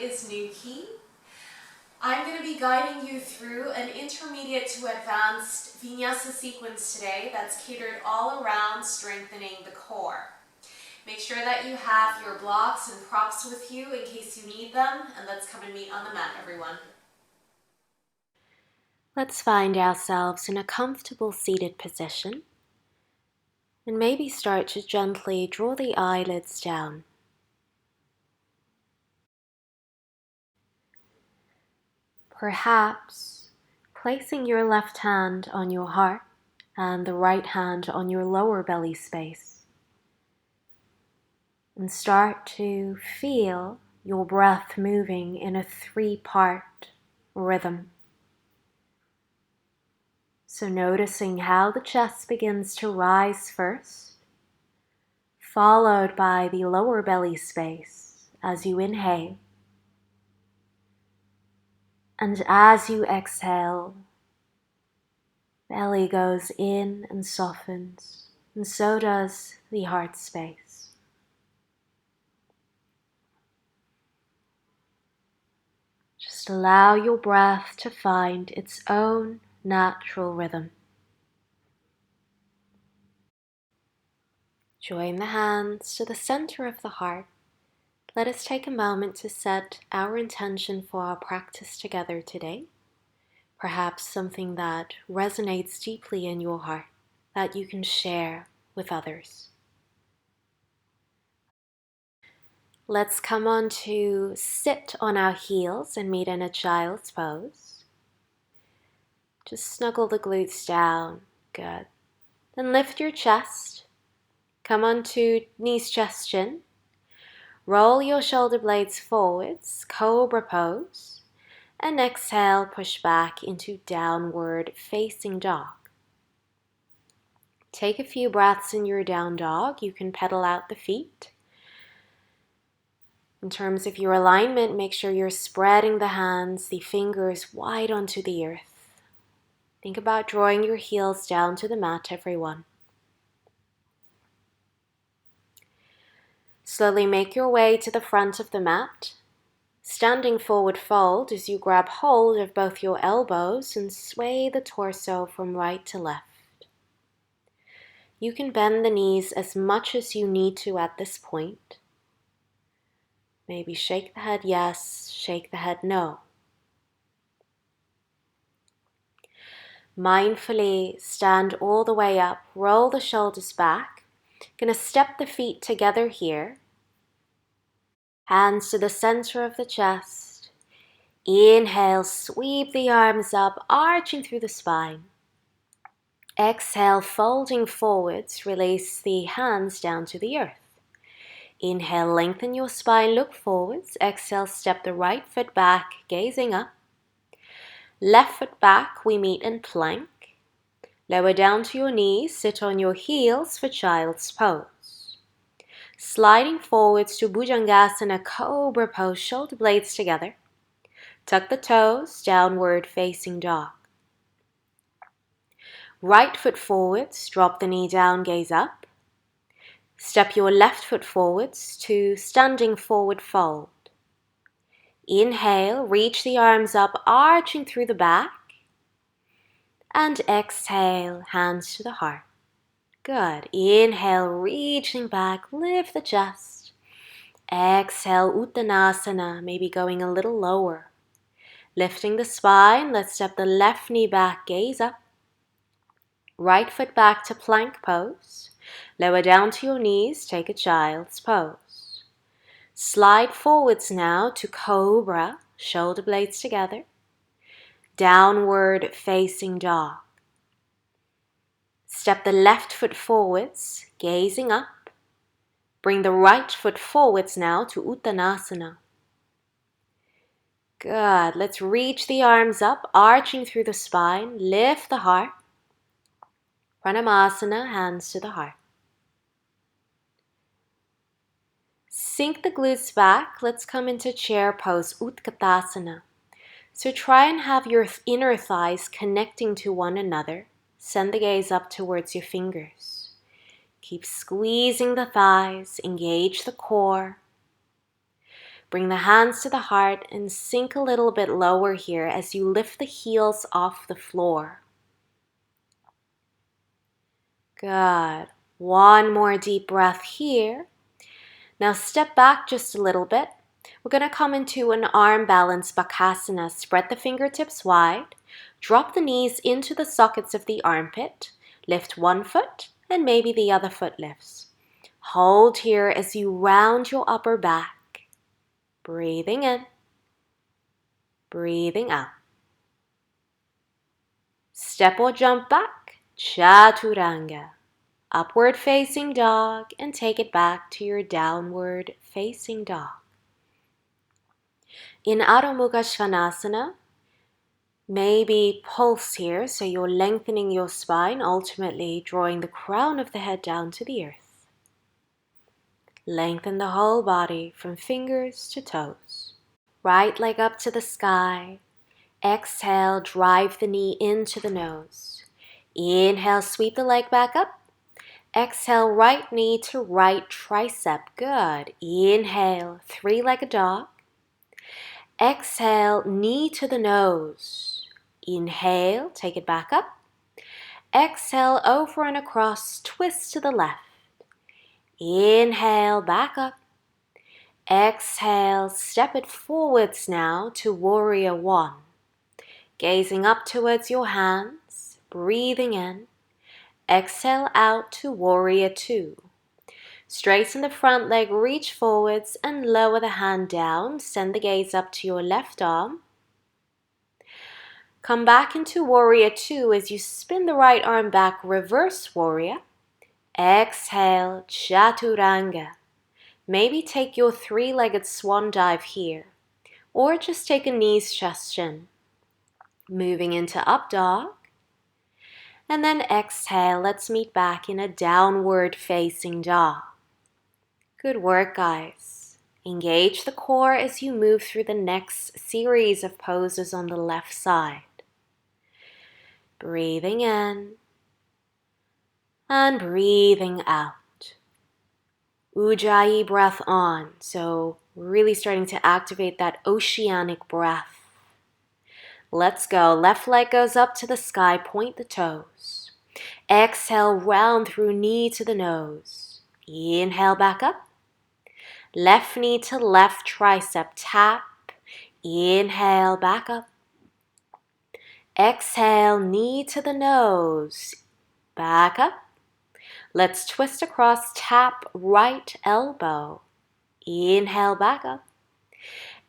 is Nuki. I'm going to be guiding you through an intermediate to advanced Vinyasa sequence today that's catered all around strengthening the core. Make sure that you have your blocks and props with you in case you need them, and let's come and meet on the mat, everyone. Let's find ourselves in a comfortable seated position, and maybe start to gently draw the eyelids down. Perhaps placing your left hand on your heart and the right hand on your lower belly space. And start to feel your breath moving in a 3-part rhythm. So noticing how the chest begins to rise first, followed by the lower belly space as you inhale. And as you exhale, belly goes in and softens, and so does the heart space. Just allow your breath to find its own natural rhythm. Join the hands to the center of the heart. Let us take a moment to set our intention for our practice together today. Perhaps something that resonates deeply in your heart that you can share with others. Let's come on to sit on our heels and meet in a child's pose. Just snuggle the glutes down. Good. Then lift your chest. Come on to knees, chest, chin. Roll your shoulder blades forwards, Cobra pose. And exhale, push back into downward facing dog. Take a few breaths in your down dog. You can pedal out the feet. In terms of your alignment, make sure you're spreading the hands, the fingers wide onto the earth. Think about drawing your heels down to the mat, everyone. Slowly make your way to the front of the mat. Standing forward fold as you grab hold of both your elbows and sway the torso from right to left. You can bend the knees as much as you need to at this point. Maybe shake the head yes, shake the head no. Mindfully stand all the way up, roll the shoulders back. Gonna step the feet together here. Hands to the center of the chest. Inhale, sweep the arms up, arching through the spine. Exhale, folding forwards, release the hands down to the earth. Inhale, lengthen your spine, look forwards. Exhale, step the right foot back, gazing up. Left foot back, we meet in plank. Lower down to your knees, sit on your heels for child's pose. Sliding forwards to Bhujangasana Cobra pose, shoulder blades together. Tuck the toes, downward facing dog. Right foot forwards, drop the knee down, gaze up. Step your left foot forwards to standing forward fold. Inhale, reach the arms up, arching through the back. And exhale, hands to the heart. Good. Inhale, reaching back, lift the chest. Exhale, Utkatasana, maybe going a little lower. Lifting the spine, let's step the left knee back, gaze up. Right foot back to plank pose. Lower down to your knees, take a child's pose. Slide forwards now to Cobra, shoulder blades together. Downward facing dog. Step the left foot forwards, gazing up. Bring the right foot forwards now to Utkatasana. Good. Let's reach the arms up, arching through the spine. Lift the heart. Pranamāsana, hands to the heart. Sink the glutes back. Let's come into chair pose, Utkatasana. So try and have your inner thighs connecting to one another. Send the gaze up towards your fingers. Keep squeezing the thighs, engage the core. Bring the hands to the heart and sink a little bit lower here as you lift the heels off the floor. Good. One more deep breath here. Now step back just a little bit. We're going to come into an arm balance Bakasana. Spread the fingertips wide. Drop the knees into the sockets of the armpit. Lift one foot and maybe the other foot lifts. Hold here as you round your upper back. Breathing in. Breathing out. Step or jump back. Chaturanga. Upward facing dog and take it back to your downward facing dog. In Adho Mukha Svanasana, maybe pulse here, so you're lengthening your spine, ultimately drawing the crown of the head down to the earth. Lengthen the whole body from fingers to toes. Right leg up to the sky. Exhale, drive the knee into the nose. Inhale, sweep the leg back up. Exhale, right knee to right tricep. Good. Inhale, three-legged dog. Exhale, knee to the nose. Inhale, take it back up. Exhale, over and across, twist to the left. Inhale, back up. Exhale, step it forwards now to warrior one. Gazing up towards your hands, breathing in. Exhale out to warrior two. Straighten the front leg, reach forwards and lower the hand down. Send the gaze up to your left arm. Come back into warrior two as you spin the right arm back, reverse warrior. Exhale, chaturanga. Maybe take your three-legged swan dive here, or just take a knees, chest, chin. Moving into up dog. And then exhale, let's meet back in a downward facing dog. Good work, guys. Engage the core as you move through the next series of poses on the left side. Breathing in and breathing out. Ujjayi breath on, so really starting to activate that oceanic breath. Let's go. Left leg goes up to the sky, point the toes. Exhale, round through knee to the nose. Inhale, back up. Left knee to left tricep, tap. Inhale, back up. Exhale, knee to the nose. Back up. Let's twist across, tap right elbow. Inhale, back up.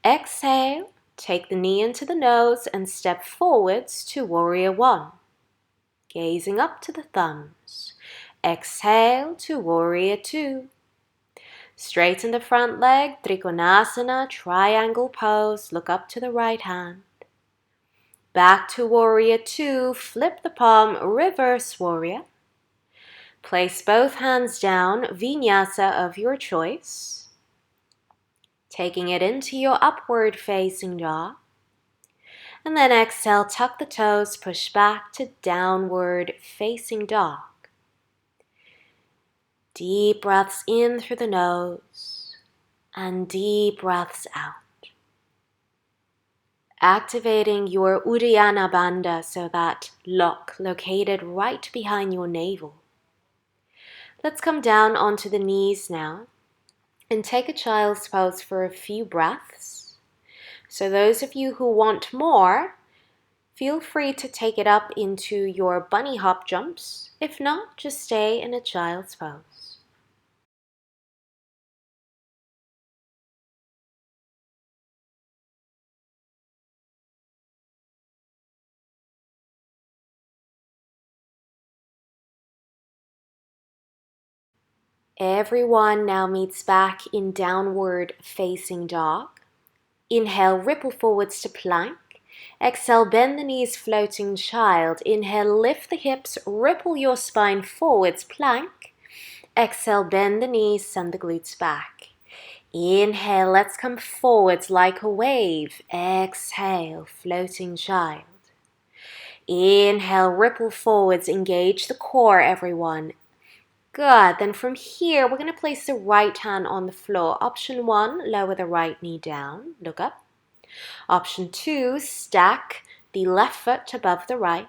Exhale, take the knee into the nose and step forwards to warrior one. Gazing up to the thumbs. Exhale to warrior two. Straighten the front leg, Trikonasana, triangle pose, look up to the right hand. Back to warrior two, flip the palm, reverse warrior. Place both hands down, Vinyasa of your choice. Taking it into your upward facing dog. And then exhale, tuck the toes, push back to downward facing dog. Deep breaths in through the nose and deep breaths out. Activating your Uddiyana Bandha, so that lock located right behind your navel. Let's come down onto the knees now and take a child's pose for a few breaths. So those of you who want more, feel free to take it up into your bunny hop jumps. If not, just stay in a child's pose. Everyone now meets back in downward facing dog. Inhale, ripple forwards to plank. Exhale, bend the knees, floating child. Inhale, lift the hips, ripple your spine forwards, plank. Exhale, bend the knees, send the glutes back. Inhale, let's come forwards like a wave. Exhale, floating child. Inhale, ripple forwards, engage the core, everyone. Good. Then from here, we're going to place the right hand on the floor. Option 1, lower the right knee down. Look up. Option 2, stack the left foot above the right.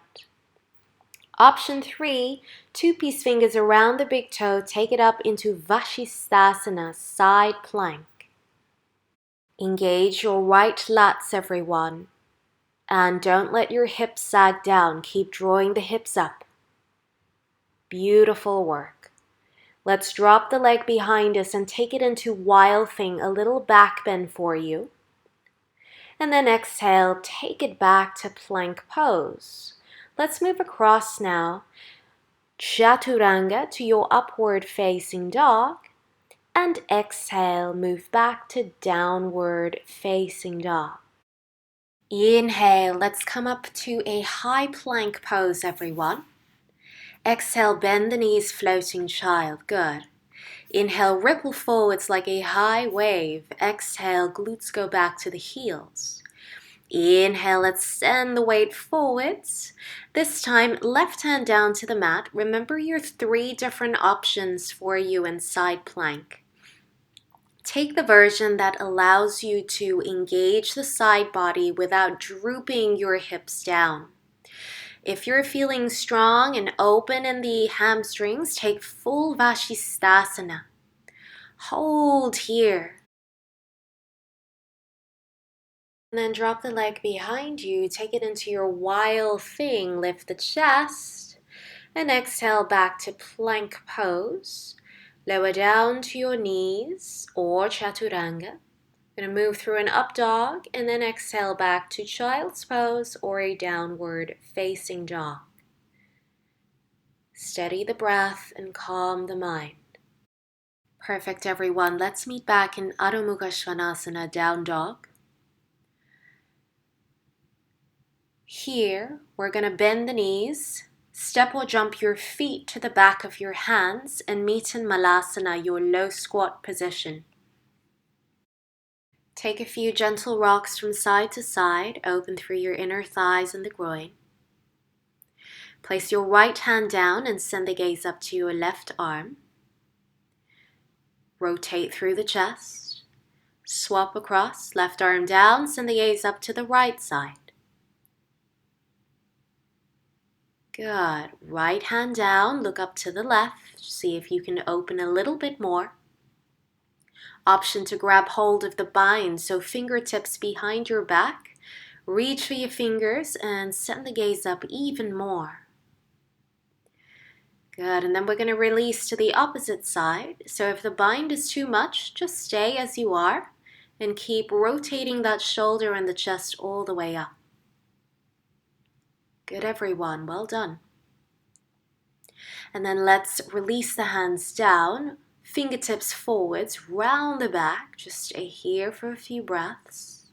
Option 3, two-piece fingers around the big toe. Take it up into Vashisthasana, side plank. Engage your right lats, everyone. And don't let your hips sag down. Keep drawing the hips up. Beautiful work. Let's drop the leg behind us and take it into Wild Thing, a little back bend for you. And then exhale, take it back to plank pose. Let's move across now. Chaturanga to your upward facing dog. And exhale, move back to downward facing dog. Inhale, let's come up to a high plank pose, everyone. Exhale, bend the knees, floating child. Good. Inhale, ripple forwards like a high wave. Exhale, glutes go back to the heels. Inhale, let's send the weight forwards. This time, left hand down to the mat. Remember your 3 different options for you in side plank. Take the version that allows you to engage the side body without drooping your hips down. If you're feeling strong and open in the hamstrings, take full Vashisthasana. Hold here. And then drop the leg behind you. Take it into your Wild Thing. Lift the chest. And exhale back to plank pose. Lower down to your knees or Chaturanga. Going to move through an up dog and then exhale back to child's pose or a downward facing dog. Steady the breath and calm the mind. Perfect, everyone. Let's meet back in Adho Mukha Svanasana, down dog. Here, we're going to bend the knees, step or jump your feet to the back of your hands and meet in Malasana, your low squat position. Take a few gentle rocks from side to side, open through your inner thighs and the groin. Place your right hand down and send the gaze up to your left arm. Rotate through the chest. Swap across, left arm down, send the gaze up to the right side. Good. Right hand down, look up to the left. See if you can open a little bit more. Option to grab hold of the bind, so fingertips behind your back. Reach for your fingers and send the gaze up even more. Good, and then we're going to release to the opposite side. So if the bind is too much, just stay as you are and keep rotating that shoulder and the chest all the way up. Good, everyone. Well done. And then let's release the hands down, fingertips forwards, round the back. Just stay here for a few breaths.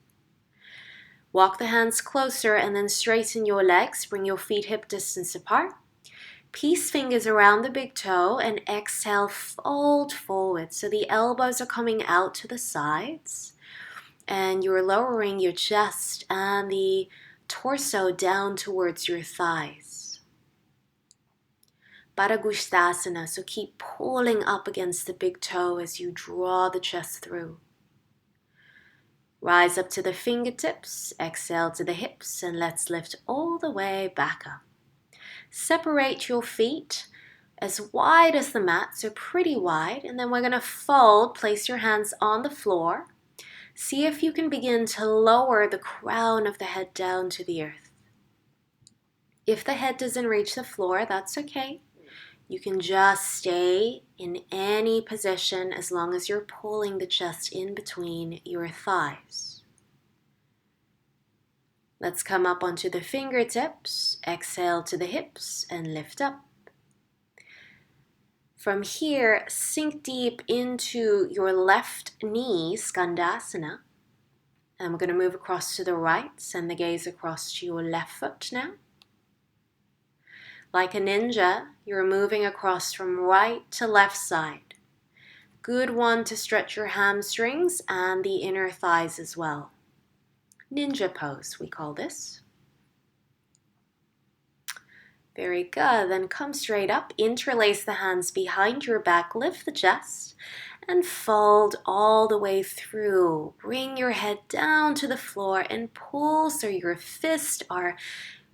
Walk the hands closer and then straighten your legs. Bring your feet hip distance apart. Peace fingers around the big toe and exhale, fold forward. So the elbows are coming out to the sides and you're lowering your chest and the torso down towards your thighs. Bhujangasana, so keep pulling up against the big toe as you draw the chest through. Rise up to the fingertips, exhale to the hips, and let's lift all the way back up. Separate your feet as wide as the mat, so pretty wide, and then we're going to fold. Place your hands on the floor. See if you can begin to lower the crown of the head down to the earth. If the head doesn't reach the floor, that's okay. You can just stay in any position as long as you're pulling the chest in between your thighs. Let's come up onto the fingertips, exhale to the hips and lift up. From here, sink deep into your left knee, Skandasana. And we're going to move across to the right, send the gaze across to your left foot now. Like a ninja, you're moving across from right to left side. Good one to stretch your hamstrings and the inner thighs as well. Ninja pose, we call this. Very good. Then come straight up, interlace the hands behind your back, lift the chest, and fold all the way through. Bring your head down to the floor and pull so your fists are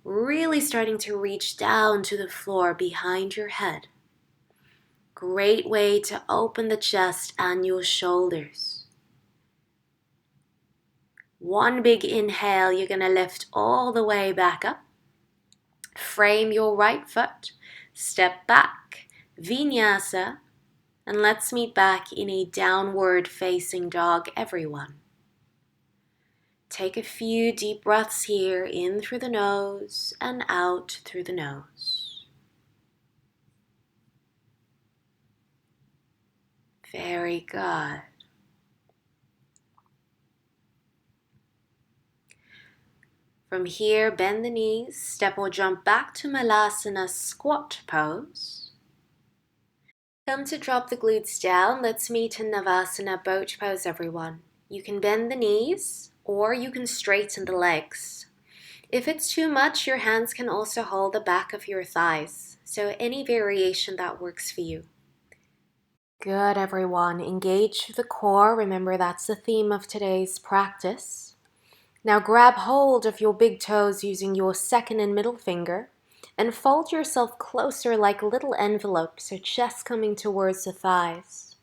really starting to reach down to the floor behind your head. Great way to open the chest and your shoulders. One big inhale, you're going to lift all the way back up. Frame your right foot, step back, Vinyasa, and let's meet back in a downward facing dog, everyone. Take a few deep breaths here, in through the nose and out through the nose. Very good. From here, bend the knees, step or jump back to Malasana squat pose. Come to drop the glutes down. Let's meet in Navasana boat pose, everyone. You can bend the knees or you can straighten the legs. If it's too much, your hands can also hold the back of your thighs. So any variation that works for you. Good, everyone. Engage the core. Remember, that's the theme of today's practice. Now grab hold of your big toes using your second and middle finger and fold yourself closer like a little envelope, so chest coming towards the thighs.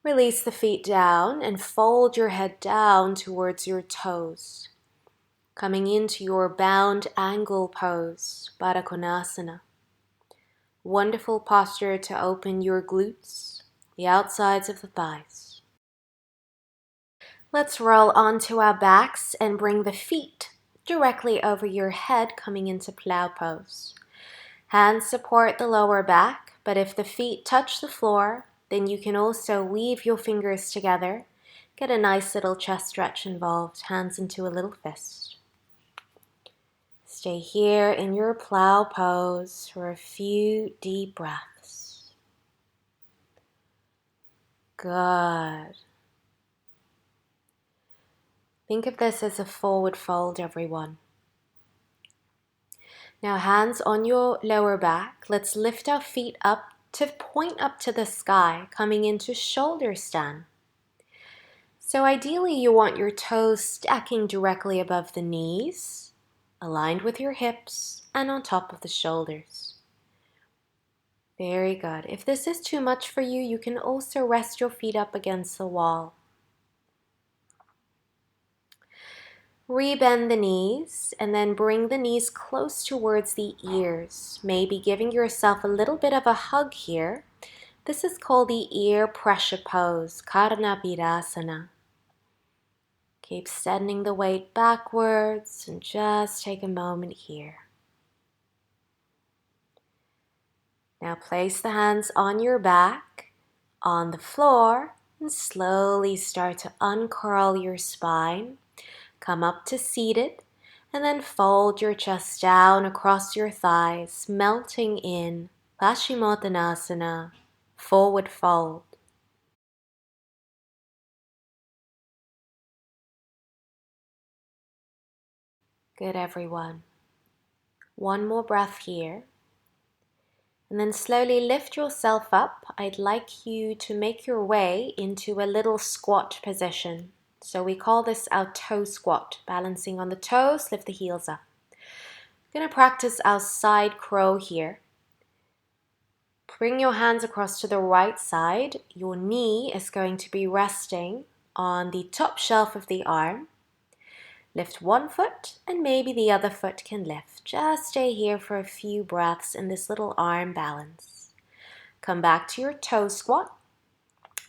Release the feet down and fold your head down towards your toes, coming into your bound angle pose, Baddha Konasana. Wonderful posture to open your glutes, the outsides of the thighs. Let's roll onto our backs and bring the feet directly over your head, coming into plow pose. Hands support the lower back, but if the feet touch the floor, then you can also weave your fingers together. Get a nice little chest stretch involved, hands into a little fist. Stay here in your plow pose for a few deep breaths. Good. Think of this as a forward fold, everyone. Now hands on your lower back. Let's lift our feet up to point up to the sky, coming into shoulder stand. So ideally you want your toes stacking directly above the knees, aligned with your hips and on top of the shoulders. Very good. If this is too much for you, you can also rest your feet up against the wall. Rebend the knees and then bring the knees close towards the ears, maybe giving yourself a little bit of a hug here. This is called the ear pressure pose, Karna Virasana. Keep sending the weight backwards and just take a moment here. Now place the hands on your back, on the floor, and slowly start to uncurl your spine. Come up to seated, and then fold your chest down across your thighs, melting in Paschimottanasana, forward fold. Good, everyone. One more breath here. And then slowly lift yourself up. I'd like you to make your way into a little squat position. So we call this our toe squat. Balancing on the toes, lift the heels up. We're going to practice our side crow here. Bring your hands across to the right side. Your knee is going to be resting on the top shelf of the arm. Lift one foot and maybe the other foot can lift. Just stay here for a few breaths in this little arm balance. Come back to your toe squat.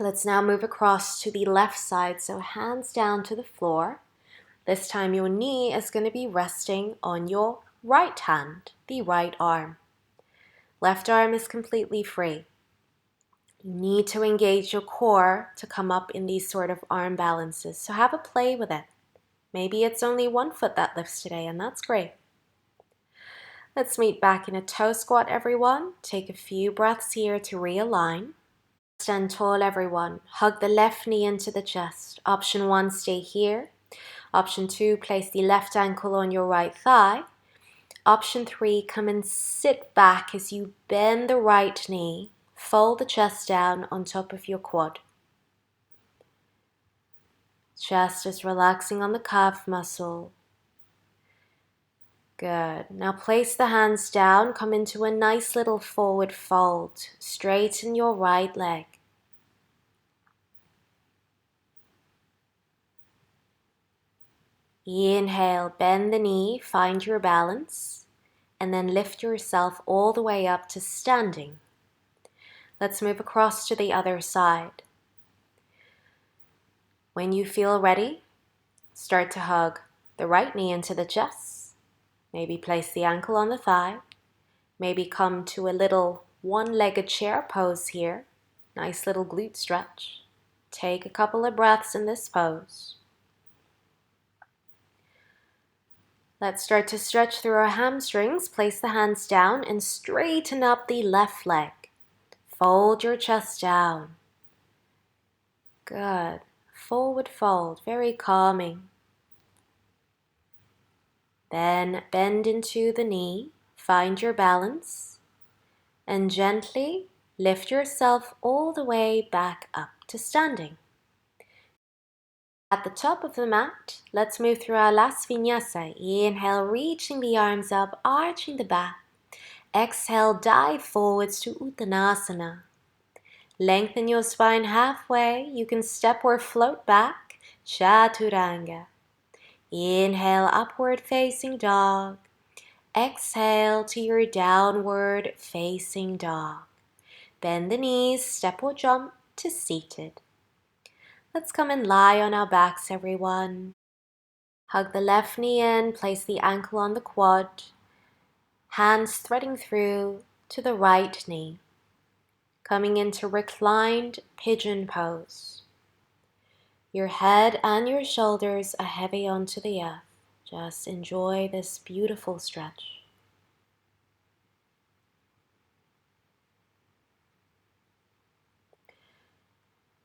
Let's now move across to the left side, so hands down to the floor. This time your knee is going to be resting on your right hand, the right arm. Left arm is completely free. You need to engage your core to come up in these sort of arm balances, so have a play with it. Maybe it's only one foot that lifts today, and that's great. Let's meet back in a toe squat, everyone. Take a few breaths here to realign. Stand tall, everyone. Hug the left knee into the chest. Option 1, stay here. Option 2, place the left ankle on your right thigh. Option 3, come and sit back as you bend the right knee. Fold the chest down on top of your quad. Chest is relaxing on the calf muscle. Good. Now place the hands down, come into a nice little forward fold. Straighten your right leg. Inhale, bend the knee, find your balance, and then lift yourself all the way up to standing. Let's move across to the other side. When you feel ready, start to hug the right knee into the chest. Maybe place the ankle on the thigh. Maybe come to a little one-legged chair pose here. Nice little glute stretch. Take a couple of breaths in this pose. Let's start to stretch through our hamstrings. Place the hands down and straighten up the left leg. Fold your chest down. Good. Forward fold, very calming. Then bend into the knee, find your balance, and gently lift yourself all the way back up to standing. At the top of the mat, let's move through our last vinyasa. Inhale, reaching the arms up, arching the back. Exhale, dive forwards to Utkatasana. Lengthen your spine halfway. You can step or float back. Chaturanga. Inhale, upward facing dog. Exhale to your downward facing dog. Bend the knees, step or jump to seated. Let's come and lie on our backs, everyone. Hug the left knee in, place the ankle on the quad. Hands threading through to the right knee. Coming into reclined pigeon pose. Your head and your shoulders are heavy onto the earth. Just enjoy this beautiful stretch.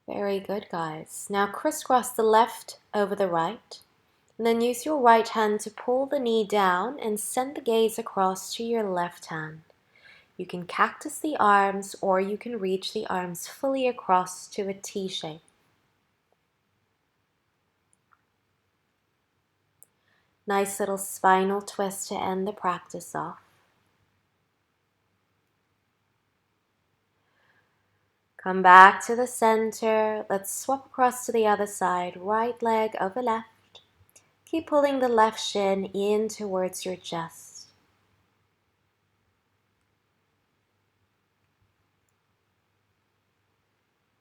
Very good, guys. Now crisscross the left over the right. And then use your right hand to pull the knee down and send the gaze across to your left hand. You can cactus the arms or you can reach the arms fully across to a T shape. Nice little spinal twist to end the practice off. Come back to the center. Let's swap across to the other side. Right leg over left. Keep pulling the left shin in towards your chest.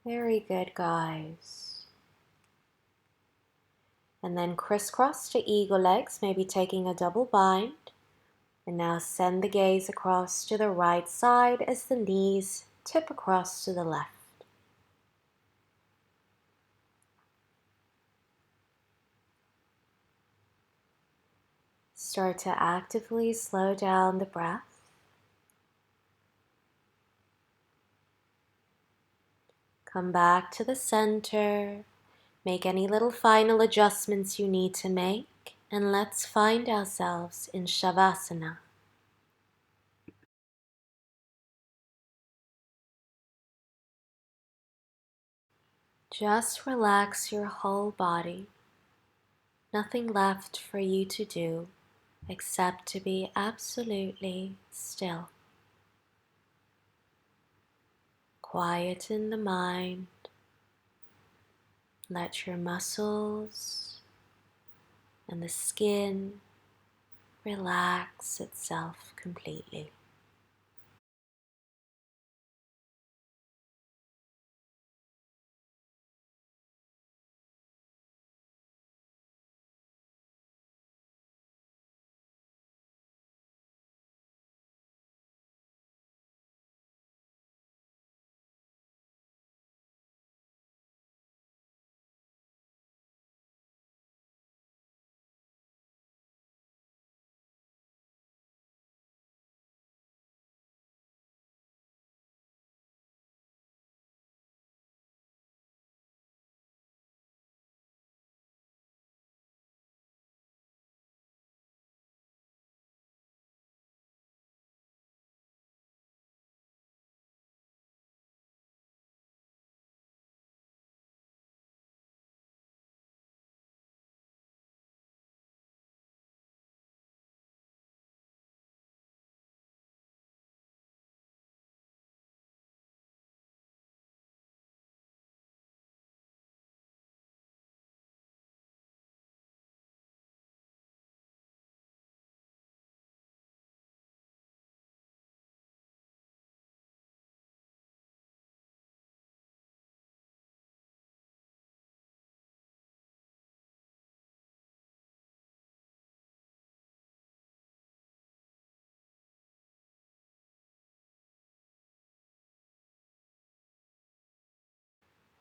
Very good, guys. And then crisscross to eagle legs, maybe taking a double bind. And now send the gaze across to the right side as the knees tip across to the left. Start to actively slow down the breath. Come back to the center. Make any little final adjustments you need to make. And let's find ourselves in Shavasana. Just relax your whole body. Nothing left for you to do except to be absolutely still. Quieten the mind. Let your muscles and the skin relax itself completely.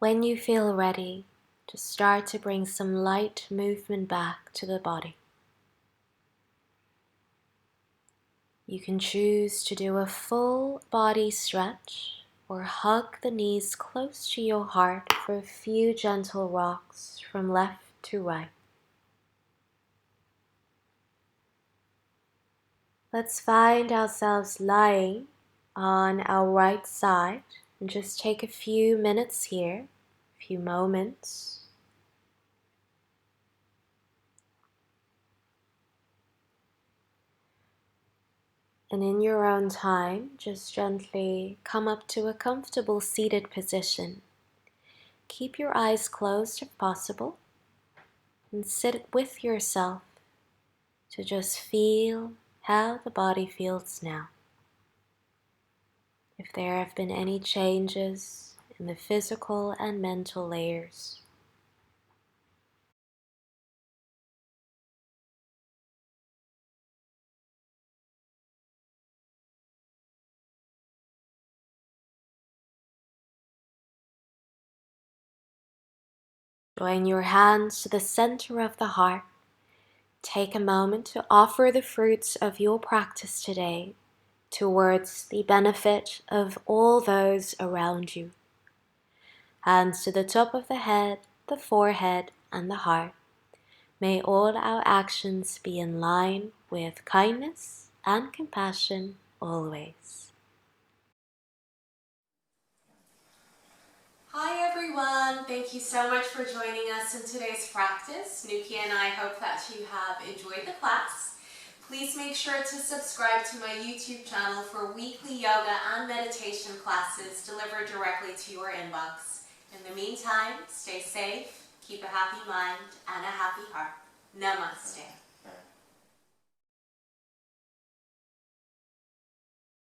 When you feel ready, just start to bring some light movement back to the body. You can choose to do a full body stretch or hug the knees close to your heart for a few gentle rocks from left to right. Let's find ourselves lying on our right side and just take a few minutes here, a few moments. And in your own time, just gently come up to a comfortable seated position. Keep your eyes closed if possible and sit with yourself to just feel how the body feels now. If there have been any changes in the physical and mental layers. Drawing your hands to the center of the heart, take a moment to offer the fruits of your practice today towards the benefit of all those around you. Hands to the top of the head, the forehead, and the heart. May all our actions be in line with kindness and compassion always. Hi everyone, thank you so much for joining us in today's practice. Nuki and I hope that you have enjoyed the class. Please make sure to subscribe to my YouTube channel for weekly yoga and meditation classes delivered directly to your inbox. In the meantime, stay safe, keep a happy mind and a happy heart. Namaste.